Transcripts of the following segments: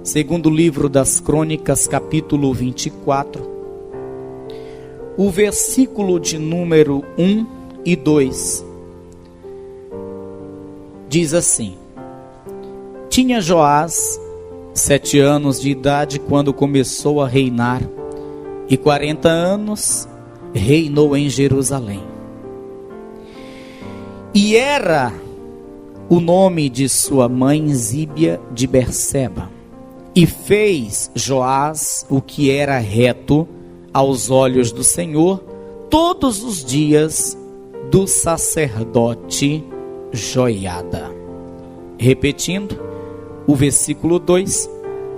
Segundo livro das Crônicas, capítulo 24, o versículo de número 1 e 2, diz assim: Tinha Joás 7 anos de idade quando começou a reinar, e 40 anos reinou em Jerusalém. E era o nome de sua mãe Zíbia de Berseba. E fez Joás o que era reto aos olhos do Senhor todos os dias do sacerdote Joiada. Repetindo, o versículo 2: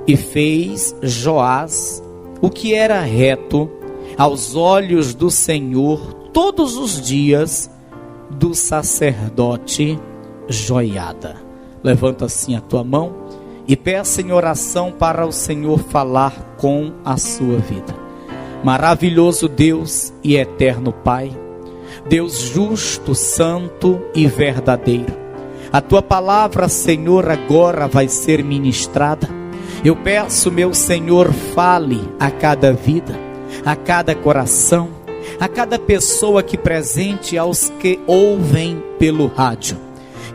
E fez Joás o que era reto aos olhos do Senhor todos os dias do sacerdote Joiada. Levanta assim a tua mão e peça em oração para o Senhor falar com a sua vida. Maravilhoso Deus e eterno Pai, Deus justo, santo e verdadeiro, a tua palavra, Senhor, agora vai ser ministrada. Eu peço, meu Senhor, fale a cada vida, a cada coração, a cada pessoa aqui presente, aos que ouvem pelo rádio.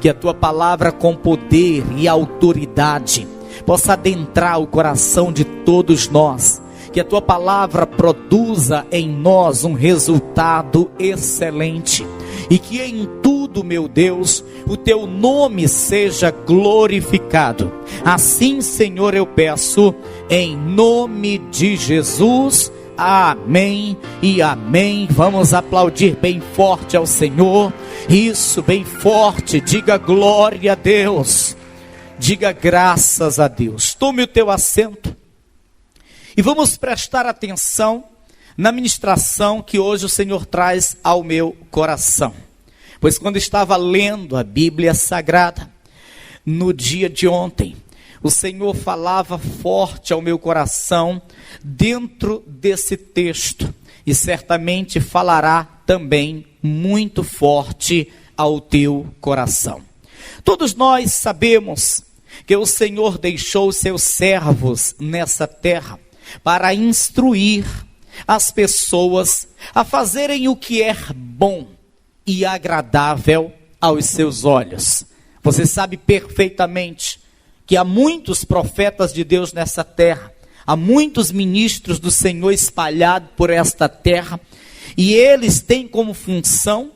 Que a tua palavra com poder e autoridade possa adentrar o coração de todos nós. Que a tua palavra produza em nós um resultado excelente. E que em tudo, meu Deus, o teu nome seja glorificado. Assim, Senhor, eu peço em nome de Jesus. Amém e amém. Vamos aplaudir bem forte ao Senhor. Isso, bem forte. Diga glória a Deus. Diga graças a Deus. Tome o teu assento e vamos prestar atenção na ministração que hoje o Senhor traz ao meu coração. Pois quando estava lendo a Bíblia Sagrada, no dia de ontem, o Senhor falava forte ao meu coração dentro desse texto. E certamente falará também muito forte ao teu coração. Todos nós sabemos que o Senhor deixou seus servos nessa terra para instruir as pessoas a fazerem o que é bom e agradável aos seus olhos. Você sabe perfeitamente que há muitos profetas de Deus nessa terra, há muitos ministros do Senhor espalhados por esta terra, e eles têm como função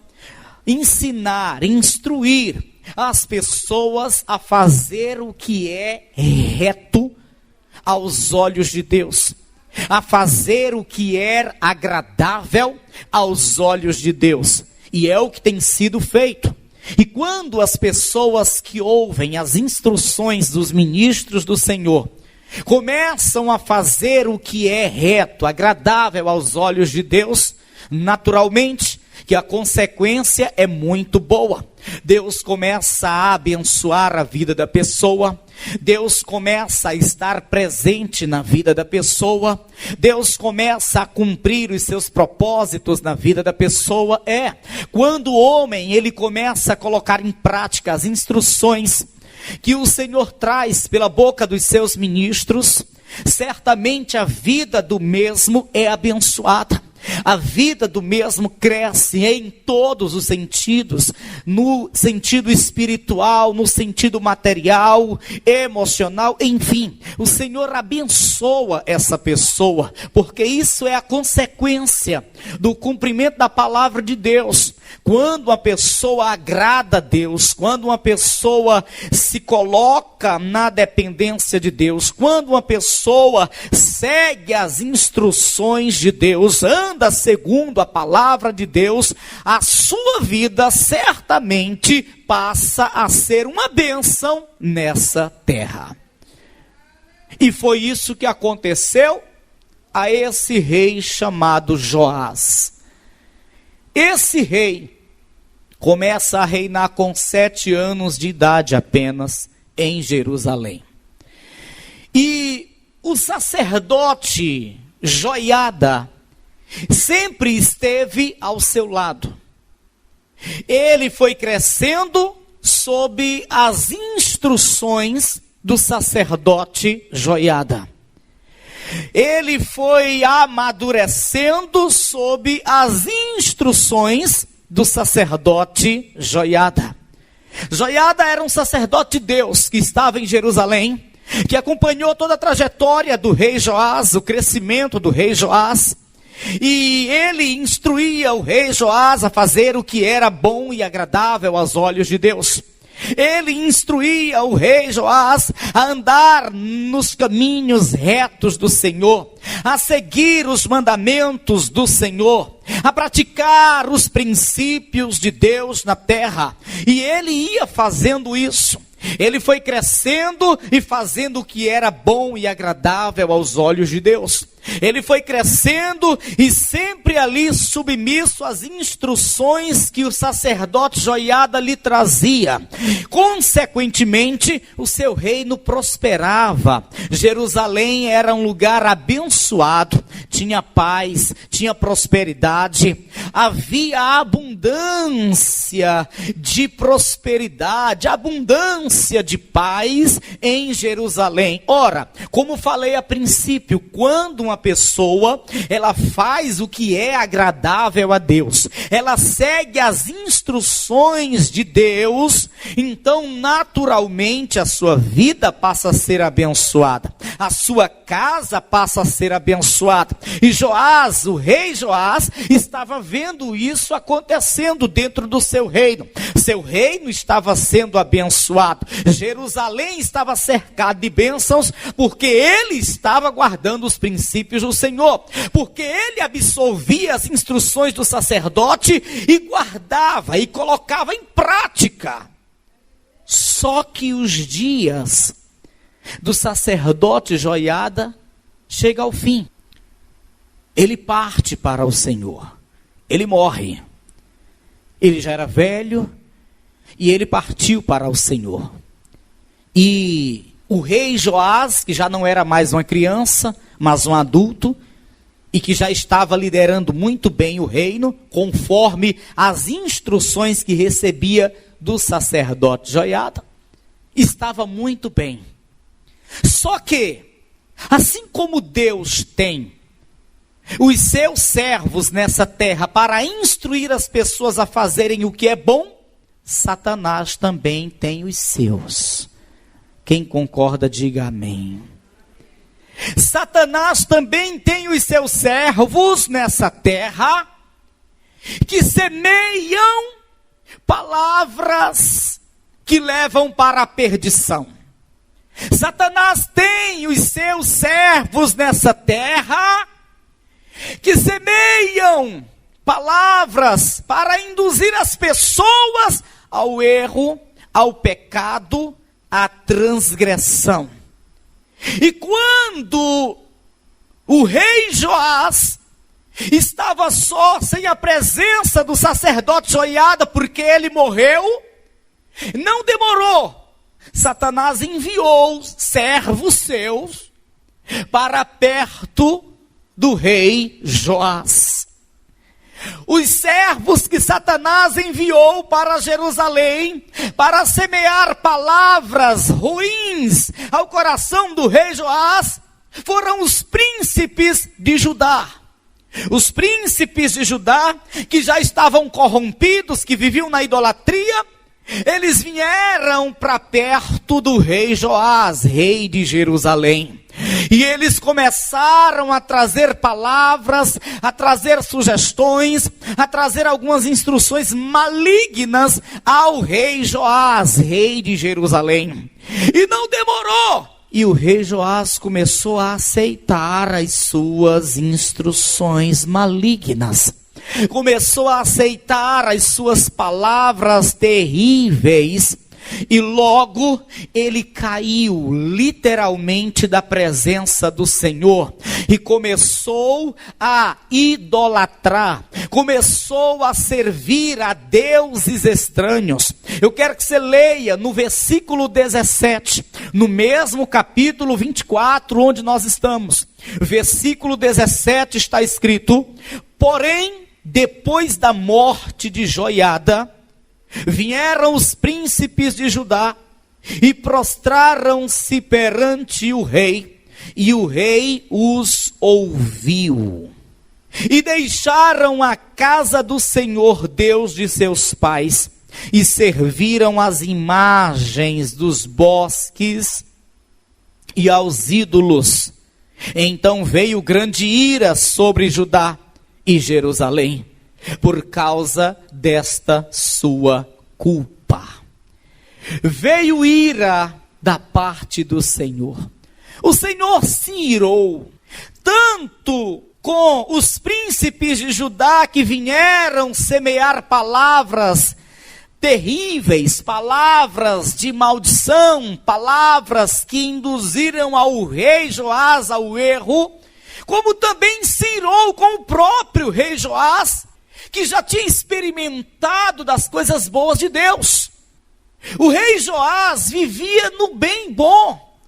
ensinar, instruir as pessoas a fazer o que é reto aos olhos de Deus, a fazer o que é agradável aos olhos de Deus. E é o que tem sido feito. E quando as pessoas que ouvem as instruções dos ministros do Senhor começam a fazer o que é reto, agradável aos olhos de Deus, naturalmente que a consequência é muito boa. Deus começa a abençoar a vida da pessoa, Deus começa a estar presente na vida da pessoa, Deus começa a cumprir os seus propósitos na vida da pessoa. Quando o homem ele começa a colocar em prática as instruções que o Senhor traz pela boca dos seus ministros, certamente a vida do mesmo é abençoada. A vida do mesmo cresce em todos os sentidos, no sentido espiritual, no sentido material, emocional, enfim. O Senhor abençoa essa pessoa, porque isso é a consequência do cumprimento da palavra de Deus. Quando uma pessoa agrada a Deus, quando uma pessoa se coloca na dependência de Deus, quando uma pessoa segue as instruções de Deus, anda segundo a palavra de Deus, a sua vida certamente passa a ser uma bênção nessa terra. E foi isso que aconteceu a esse rei chamado Joás. Esse rei começa a reinar com 7 anos de idade apenas em Jerusalém. E o sacerdote Joiada sempre esteve ao seu lado. Ele foi crescendo sob as instruções do sacerdote Joiada. Ele foi amadurecendo sob as instruções do sacerdote Joiada. Joiada era um sacerdote de Deus que estava em Jerusalém, que acompanhou toda a trajetória do rei Joás, o crescimento do rei Joás. E ele instruía o rei Joás a fazer o que era bom e agradável aos olhos de Deus. Ele instruía o rei Joás a andar nos caminhos retos do Senhor, a seguir os mandamentos do Senhor, a praticar os princípios de Deus na terra. E ele ia fazendo isso. Ele foi crescendo e fazendo o que era bom e agradável aos olhos de Deus. Ele foi crescendo e sempre ali submisso às instruções que o sacerdote Joiada lhe trazia. Consequentemente, o seu reino prosperava. Jerusalém era um lugar abençoado, tinha paz, tinha prosperidade, havia abundância de prosperidade, abundância de paz em Jerusalém. Ora, como falei a princípio, quando uma pessoa, ela faz o que é agradável a Deus, ela segue as instruções de Deus, então naturalmente a sua vida passa a ser abençoada, a sua casa passa a ser abençoada. E Joás, o rei Joás, estava vendo isso acontecendo dentro do seu reino. Seu reino estava sendo abençoado, Jerusalém estava cercado de bênçãos, porque ele estava guardando os princípios do Senhor, porque ele absolvia as instruções do sacerdote e guardava e colocava em prática. Só que os dias do sacerdote Joiada chega ao fim. Ele parte para o Senhor, ele morre. Ele já era velho e ele partiu para o Senhor. E o rei Joás, que já não era mais uma criança, mas um adulto, e que já estava liderando muito bem o reino, conforme as instruções que recebia do sacerdote Joiada, estava muito bem. Só que, assim como Deus tem os seus servos nessa terra para instruir as pessoas a fazerem o que é bom, Satanás também tem os seus. Quem concorda, diga amém. Satanás também tem os seus servos nessa terra, que semeiam palavras que levam para a perdição. Satanás tem os seus servos nessa terra, que semeiam palavras para induzir as pessoas ao erro, ao pecado, à transgressão. E quando o rei Joás estava só, sem a presença do sacerdote Joiada, porque ele morreu, não demorou. Satanás enviou servos seus para perto do rei Joás. Os servos que Satanás enviou para Jerusalém, para semear palavras ruins ao coração do rei Joás, foram os príncipes de Judá. Os príncipes de Judá, que já estavam corrompidos, que viviam na idolatria, eles vieram para perto do rei Joás, rei de Jerusalém. E eles começaram a trazer palavras, a trazer sugestões, a trazer algumas instruções malignas ao rei Joás, rei de Jerusalém. E não demorou. E o rei Joás começou a aceitar as suas instruções malignas. Começou a aceitar as suas palavras terríveis. E logo ele caiu literalmente da presença do Senhor e começou a idolatrar, começou a servir a deuses estranhos. Eu quero que você leia no versículo 17, no mesmo capítulo 24 onde nós estamos. Versículo 17 está escrito: porém, depois da morte de Joiada, vieram os príncipes de Judá e prostraram-se perante o rei, e o rei os ouviu. E deixaram a casa do Senhor Deus de seus pais, e serviram as imagens dos bosques e aos ídolos. Então veio grande ira sobre Judá e Jerusalém, por causa desta sua culpa. Veio ira da parte do Senhor. O Senhor se irou, tanto com os príncipes de Judá que vieram semear palavras terríveis, palavras de maldição, palavras que induziram ao rei Joás ao erro, como também se irou com o próprio rei Joás, que já tinha experimentado das coisas boas de Deus. O rei Joás vivia no bem bom.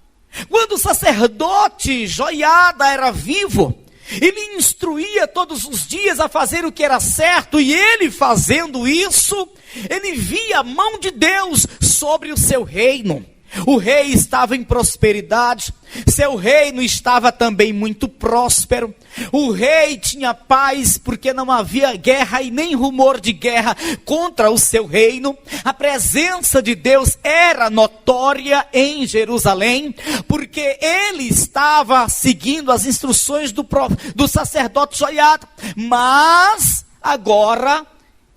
Quando o sacerdote Joiada era vivo, ele instruía todos os dias a fazer o que era certo, e ele fazendo isso, ele via a mão de Deus sobre o seu reino. O rei estava em prosperidade, seu reino estava também muito próspero. O rei tinha paz, porque não havia guerra e nem rumor de guerra contra o seu reino. A presença de Deus era notória em Jerusalém, porque ele estava seguindo as instruções do sacerdote Joiada. Mas agora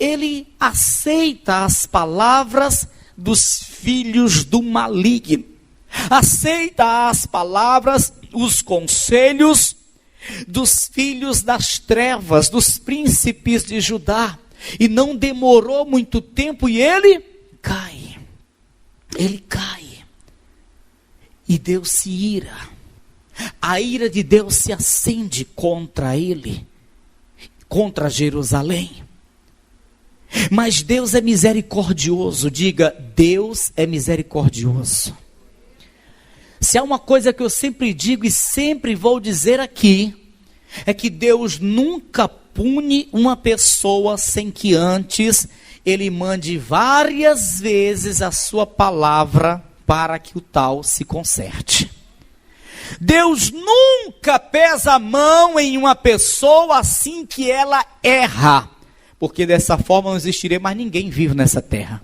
ele aceita as palavras dos filhos do maligno, aceita as palavras, os conselhos dos filhos das trevas, dos príncipes de Judá, e não demorou muito tempo e ele cai, e Deus se ira, a ira de Deus se acende contra ele, contra Jerusalém. Mas Deus é misericordioso. Diga, Deus é misericordioso. Se há uma coisa que eu sempre digo e sempre vou dizer aqui, é que Deus nunca pune uma pessoa sem que antes ele mande várias vezes a sua palavra para que o tal se conserte. Deus nunca pesa a mão em uma pessoa assim que ela erra, porque dessa forma não existiria mais ninguém vivo nessa terra.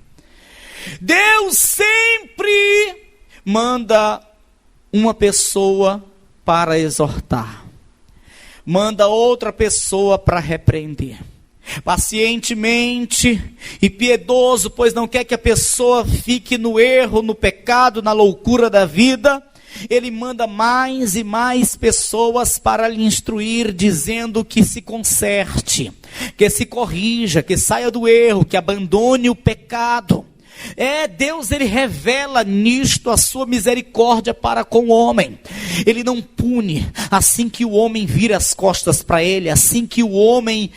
Deus sempre manda uma pessoa para exortar, manda outra pessoa para repreender, pacientemente e piedoso, pois não quer que a pessoa fique no erro, no pecado, na loucura da vida. Ele manda mais e mais pessoas para lhe instruir, dizendo que se conserte, que se corrija, que saia do erro, que abandone o pecado. Deus, ele revela nisto a sua misericórdia para com o homem. Ele não pune assim que o homem vira as costas para ele, assim que o homem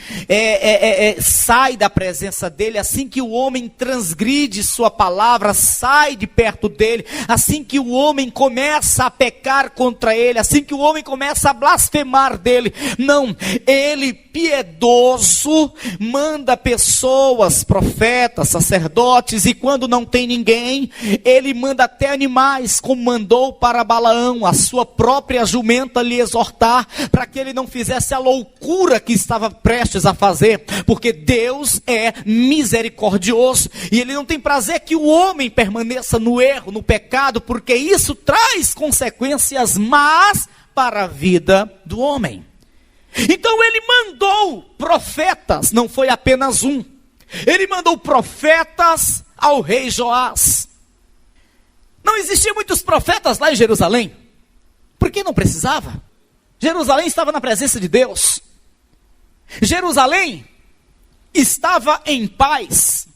sai da presença dele, assim que o homem transgride sua palavra, sai de perto dele, assim que o homem começa a pecar contra ele, assim que o homem começa a blasfemar dele. Não, ele, piedoso, manda pessoas, profetas, sacerdotes, e quando não tem ninguém, ele manda até animais, como mandou para Balaão, a sua própria jumenta, lhe exortar, para que ele não fizesse a loucura que estava prestes a fazer, porque Deus é misericordioso, e ele não tem prazer que o homem permaneça no erro, no pecado, porque isso traz consequências más para a vida do homem. Então ele mandou profetas, não foi apenas um, ele mandou profetas ao rei Joás. Não existiam muitos profetas lá em Jerusalém, porque não precisava. Jerusalém estava na presença de Deus, Jerusalém estava em paz.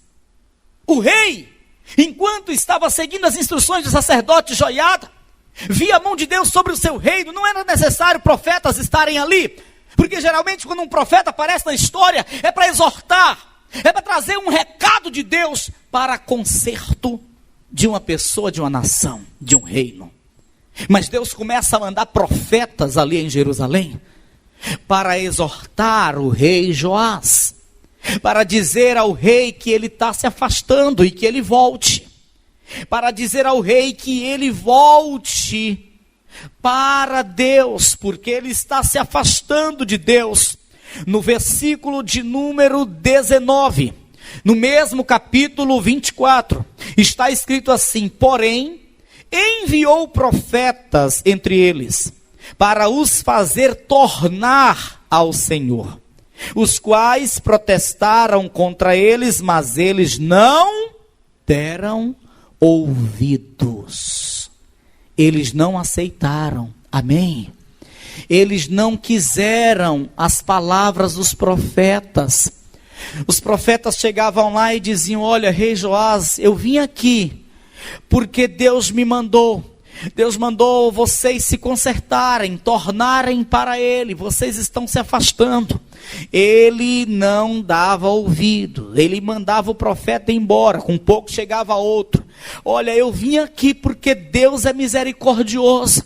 O rei, enquanto estava seguindo as instruções do sacerdote Joiada, via a mão de Deus sobre o seu reino. Não era necessário profetas estarem ali, porque geralmente quando um profeta aparece na história, é para exortar, é para trazer um recado de Deus para conserto de uma pessoa, de uma nação, de um reino. Mas Deus começa a mandar profetas ali em Jerusalém para exortar o rei Joás, para dizer ao rei que ele está se afastando e que ele volte. para dizer ao rei que ele volte para Deus, porque ele está se afastando de Deus. No versículo de número 19, no mesmo capítulo 24, está escrito assim: porém, enviou profetas entre eles, para os fazer tornar ao Senhor, os quais protestaram contra eles, mas eles não deram ouvidos. Eles não aceitaram, amém? Eles não quiseram as palavras dos profetas. Os profetas chegavam lá e diziam: olha, rei Joás, eu vim aqui porque Deus me mandou. Deus mandou vocês se consertarem, tornarem para Ele. Vocês estão se afastando. Ele não dava ouvido. Ele mandava o profeta embora. Com pouco chegava outro. Olha, eu vim aqui porque Deus é misericordioso.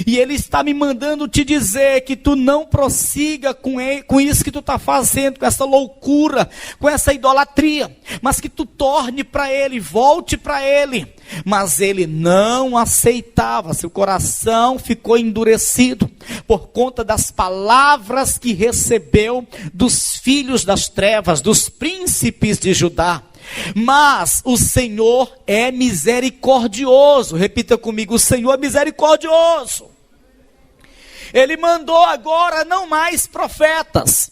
E Ele está me mandando te dizer que tu não prossiga com isso que tu está fazendo, com essa loucura, com essa idolatria, mas que tu torne para Ele, volte para Ele. Mas ele não aceitava, seu coração ficou endurecido por conta das palavras que recebeu dos filhos das trevas, dos príncipes de Judá. Mas o Senhor é misericordioso. Repita comigo: o Senhor é misericordioso. Ele mandou agora não mais profetas.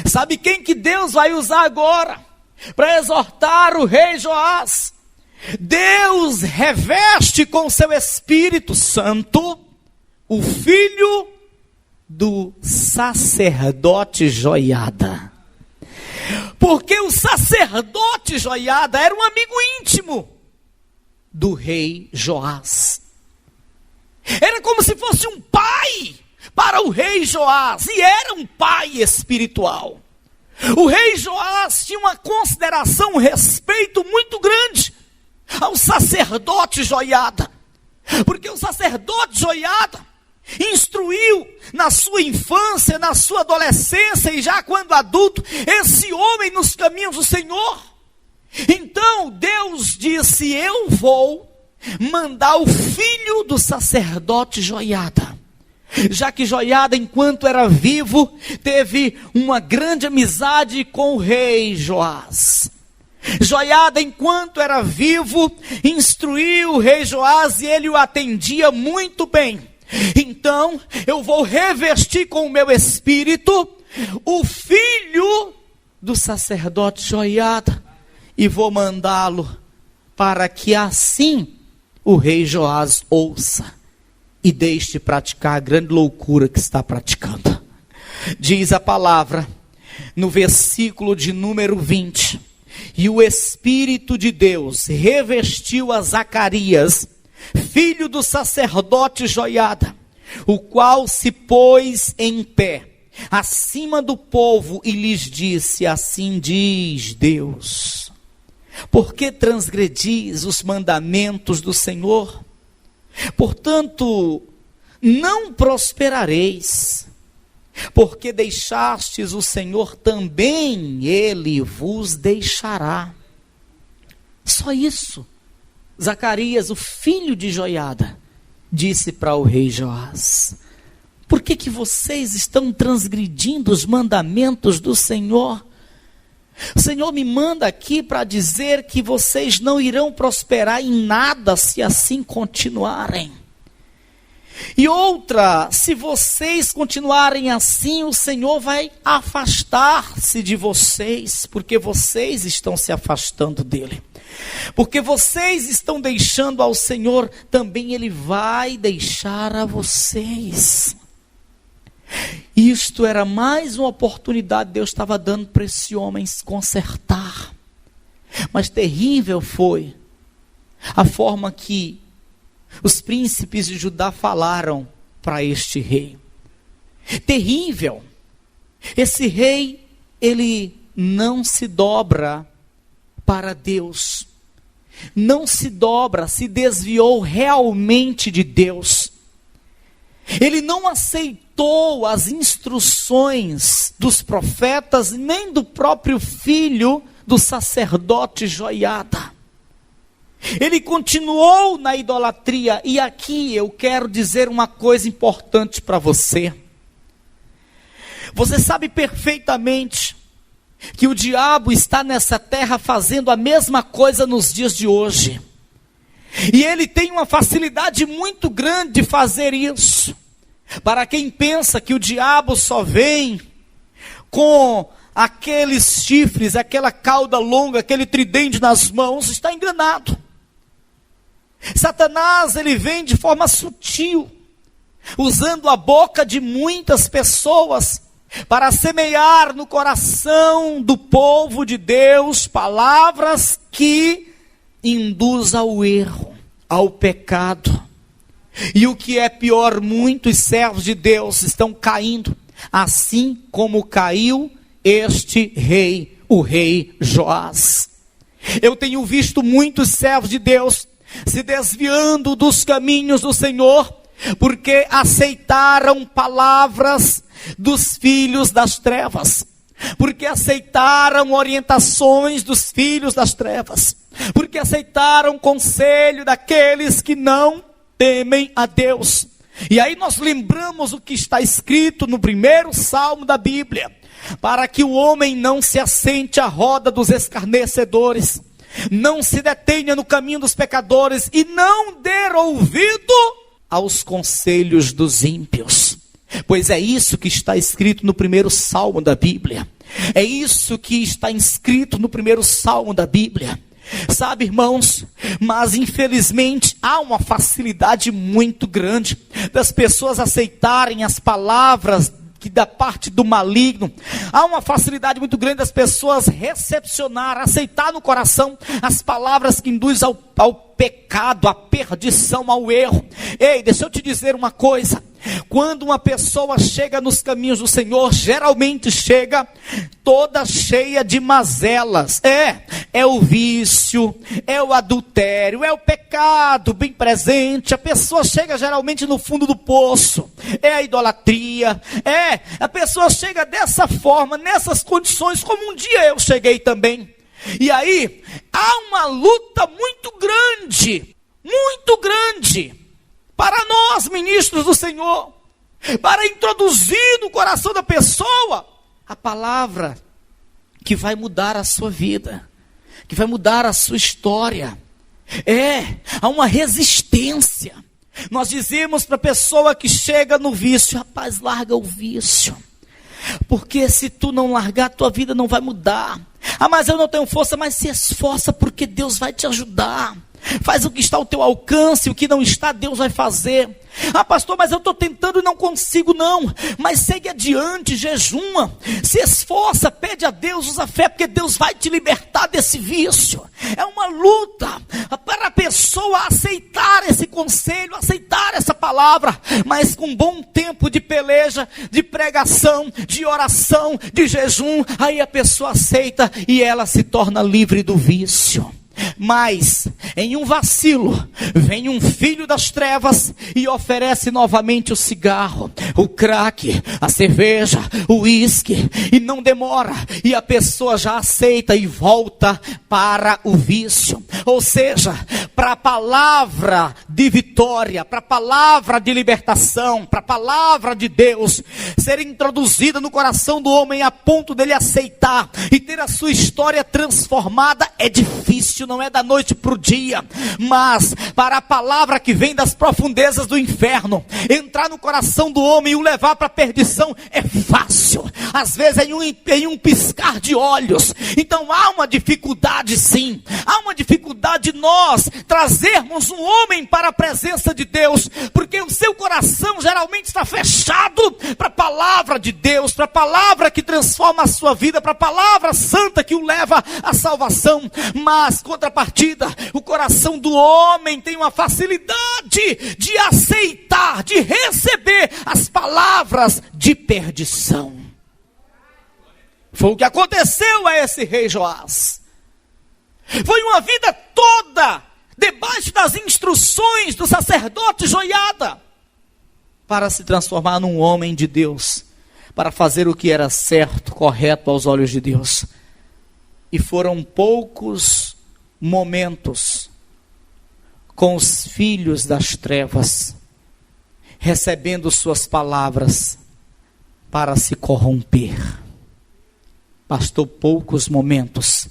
Sabe quem que Deus vai usar agora para exortar o rei Joás? Deus reveste com seu Espírito Santo o filho do sacerdote Joiada. Porque o sacerdote Joiada era um amigo íntimo do rei Joás. Era como se fosse um pai para o rei Joás, e era um pai espiritual. O rei Joás tinha uma consideração, um respeito muito grande ao sacerdote Joiada, porque o sacerdote Joiada instruiu na sua infância, na sua adolescência e já quando adulto, esse homem nos caminhos do Senhor. Então Deus disse: eu vou mandar o filho do sacerdote Joiada, já que Joiada, enquanto era vivo, teve uma grande amizade com o rei Joás. Joiada, enquanto era vivo, instruiu o rei Joás e ele o atendia muito bem. Então, eu vou revestir com o meu espírito o filho do sacerdote Joiada e vou mandá-lo para que assim o rei Joás ouça e deixe de praticar a grande loucura que está praticando. Diz a palavra no versículo de número 20: e o Espírito de Deus revestiu a Zacarias, filho do sacerdote Joiada, o qual se pôs em pé acima do povo e lhes disse: assim diz Deus, por que transgredis os mandamentos do Senhor? Portanto, não prosperareis, porque deixastes o Senhor, também Ele vos deixará. Só isso. Zacarias, o filho de Joiada, disse para o rei Joás: por que vocês estão transgredindo os mandamentos do Senhor? O Senhor me manda aqui para dizer que vocês não irão prosperar em nada se assim continuarem. E outra, se vocês continuarem assim, o Senhor vai afastar-se de vocês, porque vocês estão se afastando dele. Porque vocês estão deixando ao Senhor, também Ele vai deixar a vocês. Isto era mais uma oportunidade que Deus estava dando para esse homem se consertar. Mas terrível foi a forma que os príncipes de Judá falaram para este rei. Terrível. Esse rei, ele não se dobra para Deus. Não se dobra, se desviou realmente de Deus. Ele não aceitou as instruções dos profetas, nem do próprio filho do sacerdote Joiada. Ele continuou na idolatria. E aqui eu quero dizer uma coisa importante para você. Você sabe perfeitamente que o diabo está nessa terra fazendo a mesma coisa nos dias de hoje. E ele tem uma facilidade muito grande de fazer isso. Para quem pensa que o diabo só vem com aqueles chifres, aquela cauda longa, aquele tridente nas mãos, está enganado. Satanás, ele vem de forma sutil, usando a boca de muitas pessoas para semear no coração do povo de Deus palavras que induzem ao erro, ao pecado. E o que é pior, muitos servos de Deus estão caindo, assim como caiu este rei, o rei Joás. Eu tenho visto muitos servos de Deus se desviando dos caminhos do Senhor, porque aceitaram palavras dos filhos das trevas, porque aceitaram orientações dos filhos das trevas, porque aceitaram conselho daqueles que não temem a Deus. E aí nós lembramos o que está escrito no primeiro salmo da Bíblia: para que o homem não se assente à roda dos escarnecedores, não se detenha no caminho dos pecadores e não dê ouvido aos conselhos dos ímpios. Pois é isso que está escrito no primeiro salmo da Bíblia. É isso que está escrito no primeiro salmo da Bíblia. Sabe, irmãos, mas infelizmente há uma facilidade muito grande das pessoas aceitarem as palavras que da parte do maligno. Há uma facilidade muito grande das pessoas recepcionar, aceitar no coração as palavras que induzem ao pecado, à perdição, ao erro. Ei, deixa eu te dizer uma coisa: quando uma pessoa chega nos caminhos do Senhor, geralmente chega toda cheia de mazelas. É o vício, é o adultério, é o pecado bem presente. A pessoa chega geralmente no fundo do poço, é a idolatria, a pessoa chega dessa forma, nessas condições, como um dia eu cheguei também. E aí, há uma luta muito grande para nós, ministros do Senhor, para introduzir no coração da pessoa a palavra que vai mudar a sua vida, que vai mudar a sua história. Há uma resistência. Nós dizemos para a pessoa que chega no vício: rapaz, larga o vício, porque se tu não largar, tua vida não vai mudar. Mas eu não tenho força. Mas se esforça, porque Deus vai te ajudar. Faz o que está ao teu alcance, o que não está, Deus vai fazer. Pastor, mas eu estou tentando e não consigo. Não, mas segue adiante, jejuma, se esforça, pede a Deus, usa fé, porque Deus vai te libertar desse vício. É uma luta para a pessoa aceitar esse conselho, aceitar essa palavra, mas com bom tempo de peleja, de pregação, de oração, de jejum, aí a pessoa aceita e ela se torna livre do vício. Mas em um vacilo, vem um filho das trevas e oferece novamente o cigarro, o crack, a cerveja, o uísque, e não demora, e a pessoa já aceita e volta para o vício. Ou seja, para a palavra de vitória, para a palavra de libertação, para a palavra de Deus ser introduzida no coração do homem a ponto dele aceitar e ter a sua história transformada, é difícil. Não é da noite para o dia, mas para a palavra que vem das profundezas do inferno entrar no coração do homem e o levar para a perdição é fácil, às vezes em um piscar de olhos. Então há uma dificuldade, sim, há uma dificuldade de nós trazermos um homem para a presença de Deus, porque o seu coração geralmente está fechado para a palavra de Deus, para a palavra que transforma a sua vida, para a palavra santa que o leva à salvação. Mas contrapartida, o coração do homem tem uma facilidade de aceitar, de receber as palavras de perdição. Foi o que aconteceu a esse rei Joás. Foi uma vida toda debaixo das instruções do sacerdote Joiada para se transformar num homem de Deus, para fazer o que era certo, correto aos olhos de Deus. E foram poucos momentos com os filhos das trevas, recebendo suas palavras para se corromper. Bastou poucos momentos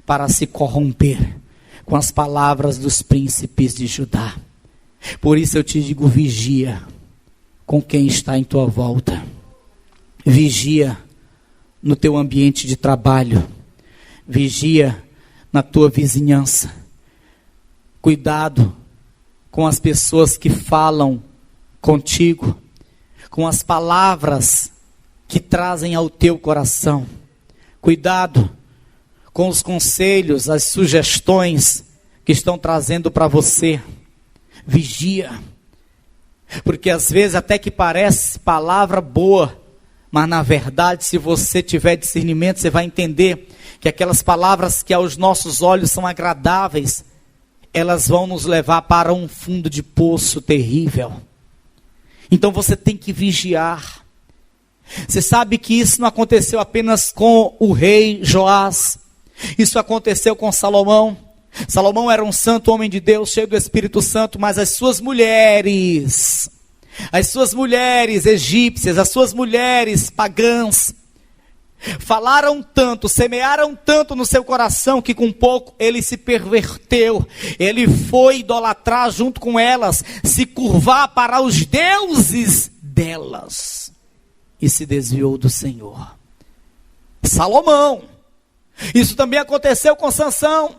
para se corromper com as palavras dos príncipes de Judá. Por isso eu te digo, vigia com quem está em tua volta. Vigia no teu ambiente de trabalho. Vigia na tua vizinhança. Cuidado com as pessoas que falam contigo, com as palavras que trazem ao teu coração. Cuidado com os conselhos, as sugestões que estão trazendo para você. Vigia, porque às vezes até que parece palavra boa, mas na verdade, se você tiver discernimento, você vai entender que aquelas palavras que aos nossos olhos são agradáveis, elas vão nos levar para um fundo de poço terrível. Então você tem que vigiar. Você sabe que isso não aconteceu apenas com o rei Joás, isso aconteceu com Salomão. Salomão era um santo homem de Deus, cheio do Espírito Santo, mas as suas mulheres egípcias, as suas mulheres pagãs, falaram tanto, semearam tanto no seu coração, que com pouco ele se perverteu. Ele foi idolatrar junto com elas, se curvar para os deuses delas, e se desviou do Senhor. Salomão. Isso também aconteceu com Sansão,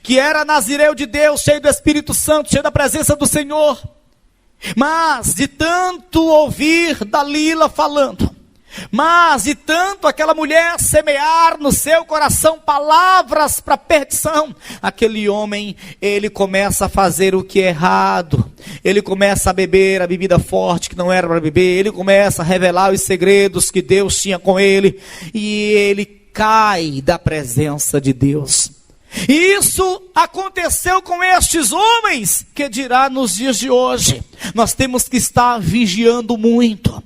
que era nazireu de Deus, cheio do Espírito Santo, cheio da presença do Senhor. Mas de tanto ouvir Dalila falando, mas de tanto aquela mulher semear no seu coração palavras para perdição, aquele homem, ele começa a fazer o que é errado. Ele começa a beber a bebida forte que não era para beber. Ele começa a revelar os segredos que Deus tinha com ele, e ele cai da presença de Deus. E isso aconteceu com estes homens, que dirá nos dias de hoje. Nós temos que estar vigiando muito,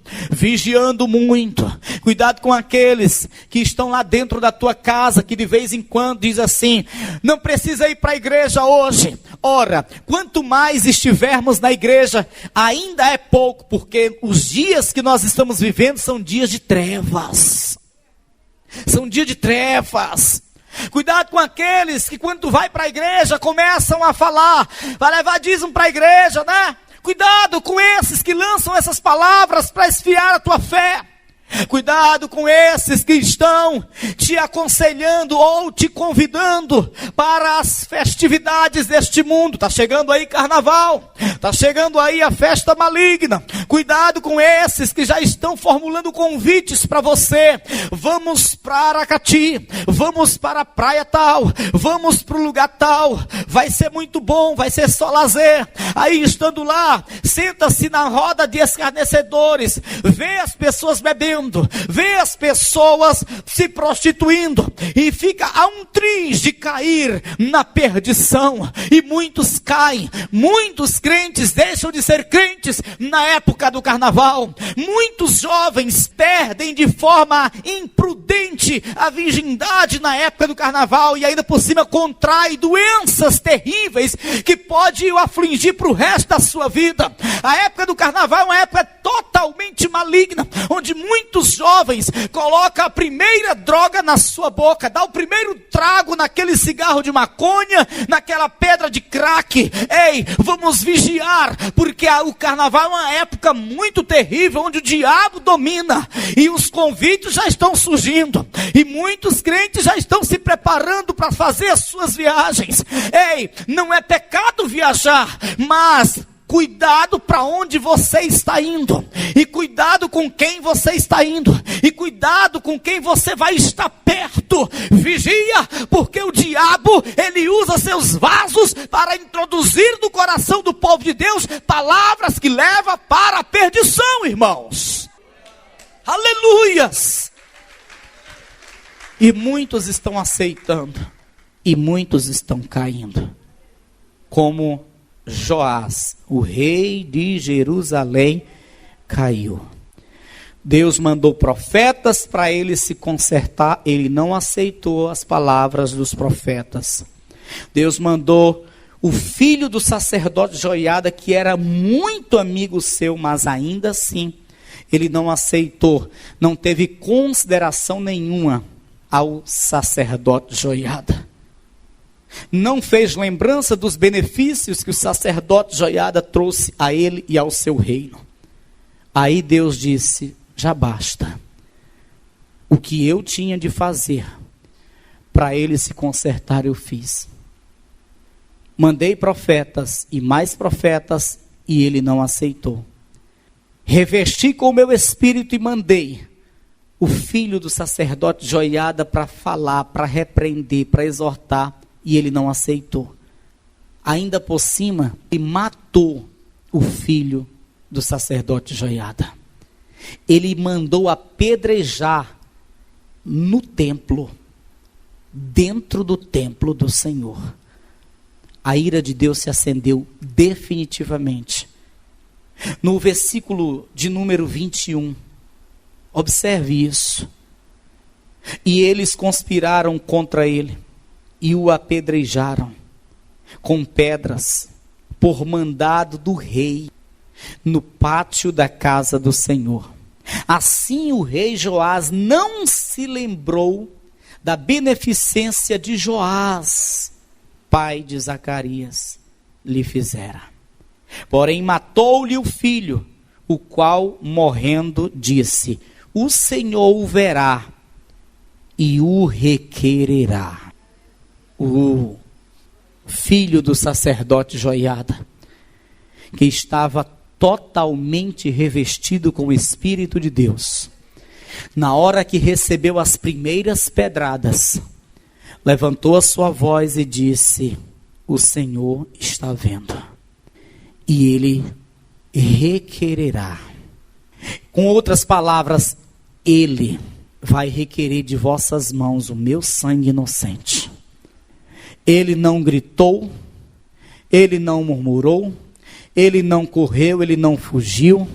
cuidado com aqueles que estão lá dentro da tua casa, que de vez em quando diz assim: não precisa ir para a igreja hoje. Ora, quanto mais estivermos na igreja, ainda é pouco, porque os dias que nós estamos vivendo são dias de trevas. São dias de trevas. Cuidado com aqueles que quando tu vai para a igreja começam a falar, vai levar dízimo para a igreja, né? Cuidado com esses que lançam essas palavras para esfriar a tua fé. Cuidado com esses que estão te aconselhando ou te convidando para as festividades deste mundo. Está chegando aí carnaval, está chegando aí a festa maligna. Cuidado com esses que já estão formulando convites para você. Vamos para Aracati, vamos para a praia tal, vamos para o lugar tal, vai ser muito bom, vai ser só lazer. Aí estando lá, senta-se na roda de escarnecedores, vê as pessoas bebendo, vê as pessoas se prostituindo, e fica a um triz de cair na perdição. E muitos caem, muitos crentes deixam de ser crentes na época do carnaval. Muitos jovens perdem de forma imprudente a virgindade na época do carnaval, e ainda por cima contrai doenças terríveis que pode o afligir para o resto da sua vida. A época do carnaval é uma época totalmente maligna, onde muitos jovens colocam a primeira droga na sua boca, dá o primeiro trago naquele cigarro de maconha, naquela pedra de crack. Ei, vamos vigiar, porque o carnaval é uma época muito terrível, onde o diabo domina, e os convites já estão surgindo, e muitos crentes já estão se preparando para fazer as suas viagens. Ei, não é pecado viajar, mas cuidado para onde você está indo, e cuidado com quem você está indo, e cuidado com quem você vai estar perto. Vigia, porque o diabo, ele usa seus vasos para introduzir no coração do povo de Deus palavras que levam para a perdição, irmãos. Aleluias! E muitos estão aceitando, e muitos estão caindo, como Joás, o rei de Jerusalém, caiu. Deus mandou profetas para ele se consertar, ele não aceitou as palavras dos profetas. Deus mandou o filho do sacerdote Joiada, que era muito amigo seu, mas ainda assim, ele não aceitou, não teve consideração nenhuma ao sacerdote Joiada. Não fez lembrança dos benefícios que o sacerdote Joiada trouxe a ele e ao seu reino. Aí Deus disse: já basta. O que eu tinha de fazer para ele se consertar, eu fiz. Mandei profetas e mais profetas, e ele não aceitou. Revesti com o meu espírito e mandei o filho do sacerdote Joiada para falar, para repreender, para exortar, e ele não aceitou. Ainda por cima, ele matou o filho do sacerdote Joiada. Ele mandou apedrejar no templo, dentro do templo do Senhor. A ira de Deus se acendeu definitivamente. No versículo de número 21, observe isso. E eles conspiraram contra ele e o apedrejaram com pedras por mandado do rei no pátio da casa do Senhor. Assim o rei Joás não se lembrou da beneficência de Joás, pai de Zacarias, lhe fizera. Porém matou-lhe o filho, o qual, morrendo, disse: o Senhor o verá e o requererá. O filho do sacerdote Joiada, que estava totalmente revestido com o Espírito de Deus, na hora que recebeu as primeiras pedradas, levantou a sua voz e disse: o Senhor está vendo, e ele requererá. Com outras palavras, ele vai requerer de vossas mãos o meu sangue inocente. Ele não gritou, ele não murmurou, ele não correu, ele não fugiu,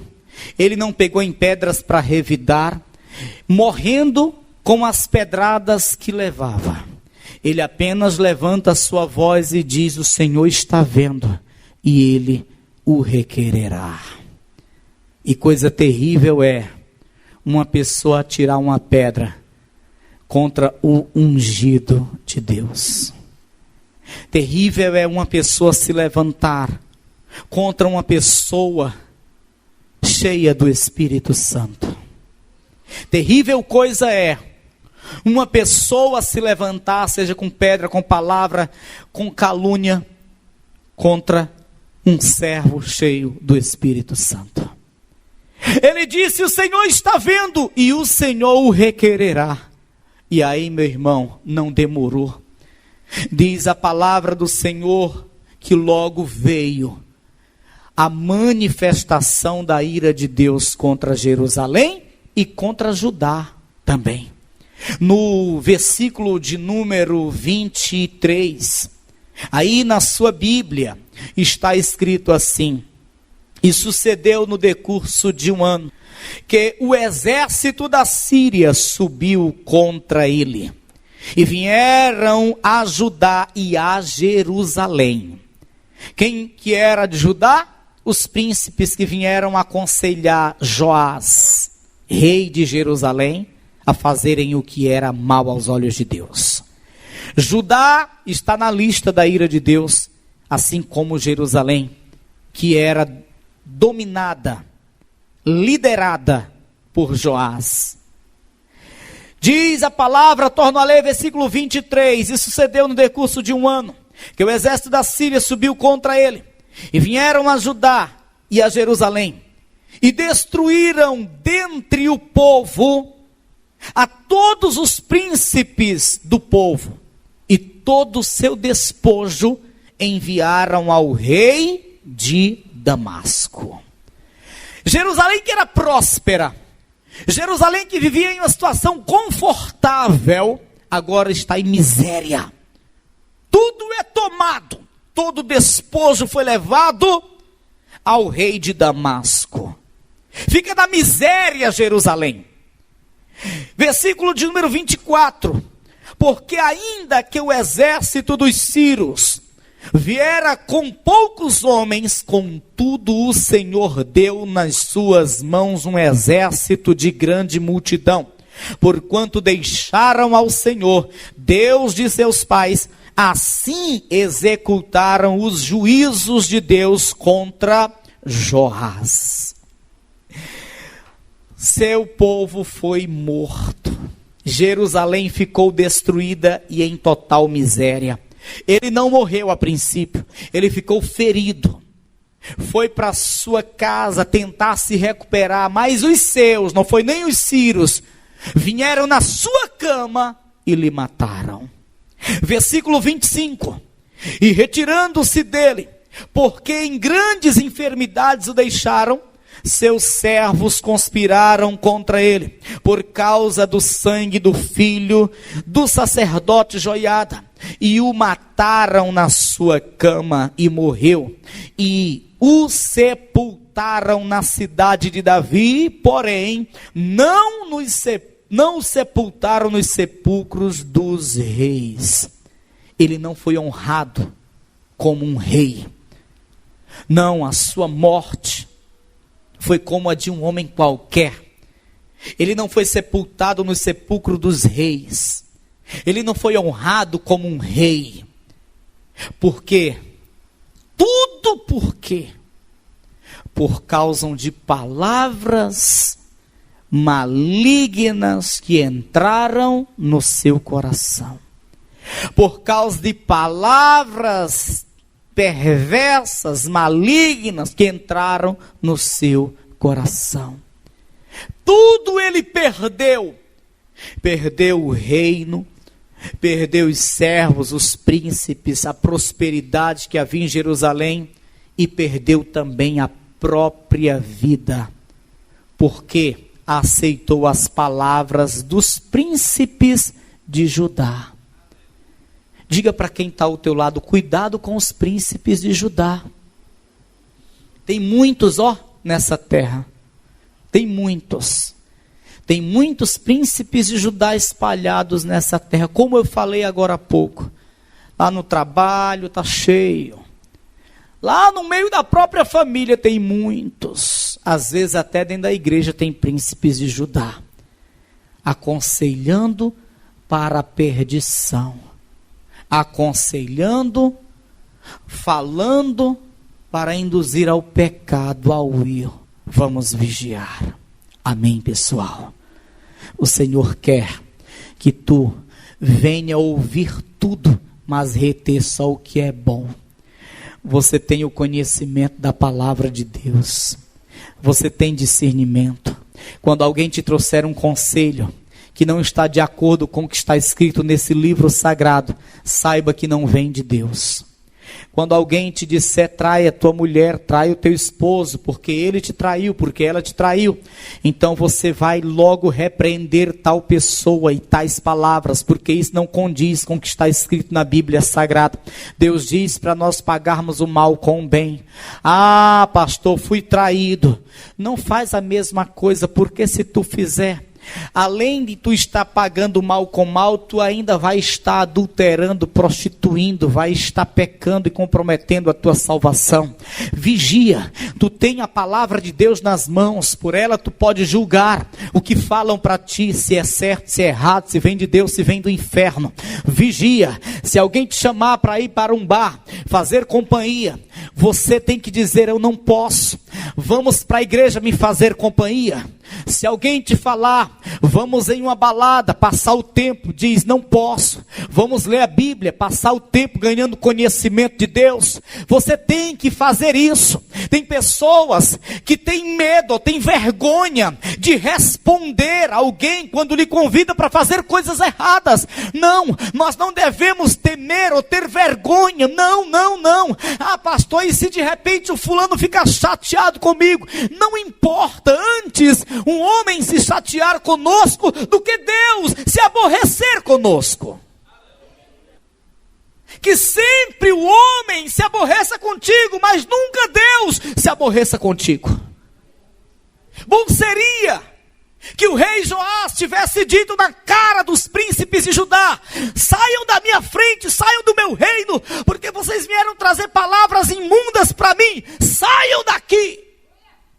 ele não pegou em pedras para revidar, morrendo com as pedradas que levava. Ele apenas levanta a sua voz e diz: o Senhor está vendo, e ele o requererá. E coisa terrível é uma pessoa atirar uma pedra contra o ungido de Deus. Terrível é uma pessoa se levantar contra uma pessoa cheia do Espírito Santo. Terrível coisa é uma pessoa se levantar, seja com pedra, com palavra, com calúnia, contra um servo cheio do Espírito Santo. Ele disse: o Senhor está vendo, e o Senhor o requererá. E aí, meu irmão, não demorou. Diz a palavra do Senhor que logo veio a manifestação da ira de Deus contra Jerusalém e contra Judá também. No versículo de número 23, aí na sua Bíblia, está escrito assim: e sucedeu no decurso de um ano, que o exército da Síria subiu contra ele, e vieram a Judá e a Jerusalém. Quem que era de Judá? Os príncipes que vieram aconselhar Joás, rei de Jerusalém, a fazerem o que era mal aos olhos de Deus. Judá está na lista da ira de Deus, assim como Jerusalém, que era dominada, liderada por Joás. Diz a palavra, torno a ler, versículo 23, e sucedeu no decurso de um ano, que o exército da Síria subiu contra ele, e vieram a Judá e a Jerusalém, e destruíram dentre o povo a todos os príncipes do povo, e todo o seu despojo enviaram ao rei de Damasco. Jerusalém, que era próspera, Jerusalém, que vivia em uma situação confortável, agora está em miséria. Tudo é tomado, todo o despojo foi levado ao rei de Damasco. Fica na miséria Jerusalém. Versículo de número 24. Porque ainda que o exército dos sírios viera com poucos homens, contudo o Senhor deu nas suas mãos um exército de grande multidão, porquanto deixaram ao Senhor, Deus de seus pais, assim executaram os juízos de Deus contra Joás. Seu povo foi morto, Jerusalém ficou destruída e em total miséria. Ele não morreu a princípio, ele ficou ferido, foi para sua casa tentar se recuperar, mas os seus, não foi nem os sírios, vieram na sua cama e lhe mataram. Versículo 25, e retirando-se dele, porque em grandes enfermidades o deixaram, seus servos conspiraram contra ele, por causa do sangue do filho do sacerdote Joiada, e o mataram na sua cama e morreu, e o sepultaram na cidade de Davi, porém não o sepultaram nos sepulcros dos reis. Ele não foi honrado como um rei. Não, a sua morte foi como a de um homem qualquer. Ele não foi sepultado no sepulcro dos reis. Ele não foi honrado como um rei. Por quê? Tudo por quê? Por causa de palavras malignas que entraram no seu coração. Por causa de palavras perversas, malignas que entraram no seu coração. Tudo ele perdeu. Perdeu o reino, perdeu os servos, os príncipes, a prosperidade que havia em Jerusalém, e perdeu também a própria vida, porque aceitou as palavras dos príncipes de Judá. Diga para quem está ao teu lado, cuidado com os príncipes de Judá. Tem muitos, nessa terra. Tem muitos. Tem muitos príncipes de Judá espalhados nessa terra. Como eu falei agora há pouco. Lá no trabalho está cheio. Lá no meio da própria família tem muitos. Às vezes até dentro da igreja tem príncipes de Judá. Aconselhando para a perdição. Aconselhando, falando para induzir ao pecado, ao erro. Vamos vigiar. Amém, pessoal? O Senhor quer que tu venha ouvir tudo, mas reter só o que é bom. Você tem o conhecimento da palavra de Deus. Você tem discernimento. Quando alguém te trouxer um conselho que não está de acordo com o que está escrito nesse livro sagrado, saiba que não vem de Deus. Quando alguém te disser, trai a tua mulher, trai o teu esposo, porque ele te traiu, porque ela te traiu, então você vai logo repreender tal pessoa e tais palavras, porque isso não condiz com o que está escrito na Bíblia Sagrada. Deus diz para nós pagarmos o mal com o bem. Ah, pastor, fui traído. Não faz a mesma coisa, porque se tu fizer, além de tu estar pagando mal com mal, tu ainda vai estar adulterando, prostituindo, vai estar pecando e comprometendo a tua salvação. Vigia, tu tem a palavra de Deus nas mãos, por ela tu pode julgar o que falam para ti, se é certo, se é errado, se vem de Deus, se vem do inferno. Vigia, se alguém te chamar para ir para um bar, fazer companhia, você tem que dizer, eu não posso, vamos para a igreja me fazer companhia. Se alguém te falar, vamos em uma balada, passar o tempo, diz, não posso. Vamos ler a Bíblia, passar o tempo ganhando conhecimento de Deus. Você tem que fazer isso. Tem pessoas que têm medo, têm vergonha de responder a alguém quando lhe convida para fazer coisas erradas. Não, nós não devemos temer ou ter vergonha. Não, não, não. Ah, pastor, e se de repente o fulano fica chateado comigo? Não importa, antes um homem se chatear conosco do que Deus se aborrecer conosco. Que sempre o homem se aborreça contigo, mas nunca Deus se aborreça contigo. Bom seria que o rei Joás tivesse dito na cara dos príncipes de Judá: saiam da minha frente, saiam do meu reino, porque vocês vieram trazer palavras imundas para mim, saiam daqui.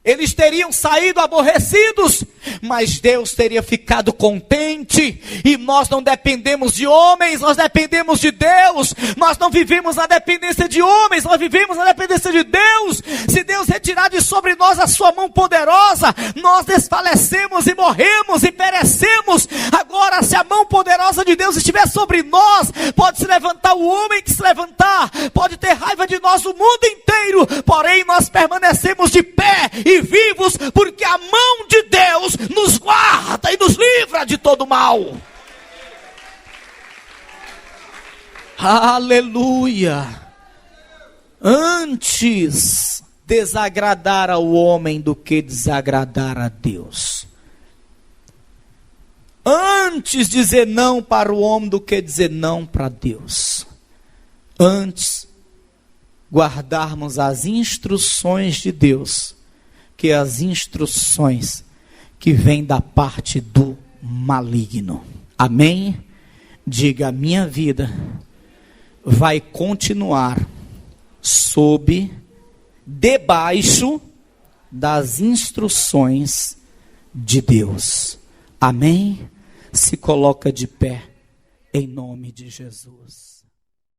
Eles teriam saído aborrecidos, mas Deus teria ficado contente. E nós não dependemos de homens, nós dependemos de Deus. Nós não vivemos na dependência de homens, nós vivemos na dependência de Deus. Se Deus retirar de sobre nós a sua mão poderosa, nós desfalecemos e morremos e perecemos. Agora, se a mão poderosa de Deus estiver sobre nós, pode se levantar o homem que se levantar, pode ter raiva de nós o mundo inteiro, porém nós permanecemos de pé e vivos, porque a mão de Deus nos guarda e nos livra de todo mal. Aleluia. Antes desagradar ao homem do que desagradar a Deus. Antes dizer não para o homem do que dizer não para Deus. Antes guardarmos as instruções de Deus, que as instruções que vêm da parte do maligno. Amém? Diga: a minha vida vai continuar debaixo das instruções de Deus. Amém? Se coloca de pé em nome de Jesus.